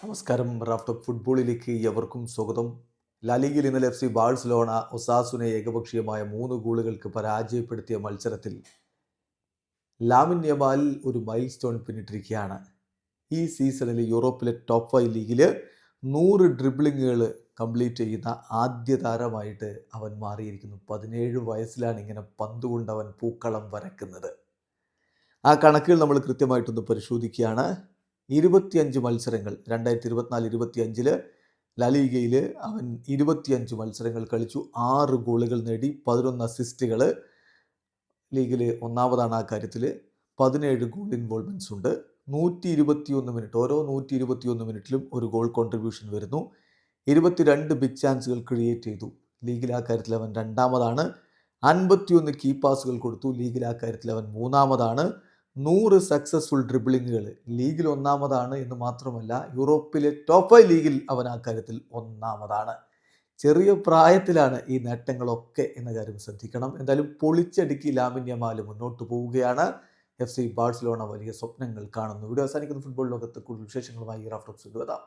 നമസ്കാരം. റാഫ്റ്റ് ഫുട്ബോളിലേക്ക് എവർക്കും സ്വാഗതം. ലാലിഗയിൽ ഇന്നലെ FC ബാഴ്സലോണ ഒസാസുനെ ഏകപക്ഷീയമായ 3 ഗോളുകൾക്ക് പരാജയപ്പെടുത്തിയ മത്സരത്തിൽ ലാമിൻ യമാൽ ഒരു മൈൽ സ്റ്റോൺ പിന്നിട്ടിരിക്കുകയാണ്. ഈ സീസണിൽ യൂറോപ്പിലെ ടോപ്പ് 5 ലീഗിൽ 100 ഡ്രിബ്ലിങ്ങുകൾ കംപ്ലീറ്റ് ചെയ്യുന്ന ആദ്യ താരമായിട്ട് അവൻ മാറിയിരിക്കുന്നു. 17 വയസ്സിലാണ് ഇങ്ങനെ പന്തുകൊണ്ട് അവൻ പൂക്കളം വരക്കുന്നത്. ആ കണക്കുകൾ നമ്മൾ കൃത്യമായിട്ടൊന്ന് പരിശോധിക്കുകയാണ്. 25 മത്സരങ്ങൾ 2024-25 ലാലിഗയിൽ അവൻ 25 മത്സരങ്ങൾ കളിച്ചു, 6 ഗോളുകൾ നേടി, 11 അസിസ്റ്റുകൾ. ലീഗിൽ ഒന്നാമതാണ് ആ കാര്യത്തിൽ. 17 ഗോൾ ഇൻവോൾവ്മെൻറ്റ്സ് ഉണ്ട്. 121 മിനിറ്റ്, ഓരോ 121 മിനിറ്റിലും ഒരു ഗോൾ കോൺട്രിബ്യൂഷൻ വരുന്നു. 22 ബിഗ് ചാൻസുകൾ ക്രിയേറ്റ് ചെയ്തു. ലീഗിൽ ആ കാര്യത്തിൽ അവൻ രണ്ടാമതാണ്. 51 കീ പാസുകൾ കൊടുത്തു. ലീഗിൽ ആ കാര്യത്തിൽ അവൻ മൂന്നാമതാണ്. 100 സക്സസ്ഫുൾ ഡ്രിബ്ലിങ്ങുകൾ, ലീഗിൽ ഒന്നാമതാണ് എന്ന് മാത്രമല്ല യൂറോപ്പിലെ ടോപ്പ് 5 ലീഗിൽ അവൻ ആ കാര്യത്തിൽ ഒന്നാമതാണ്. ചെറിയ പ്രായത്തിലാണ് ഈ നേട്ടങ്ങളൊക്കെ എന്ന കാര്യം ശ്രദ്ധിക്കണം. എന്തായാലും പൊളിച്ചടുക്കി ലാമിൻ യമാൽ മുന്നോട്ട് പോവുകയാണ്. FC ബാഴ്സലോണ വലിയ സ്വപ്നങ്ങൾ കാണുന്നു. വീഡിയോ അവസാനിക്കുന്ന ഫുട്ബോൾ ലോകത്ത് കൂടുതൽ വിശേഷങ്ങളുമായി റാഫ്റ്റ് വരാം.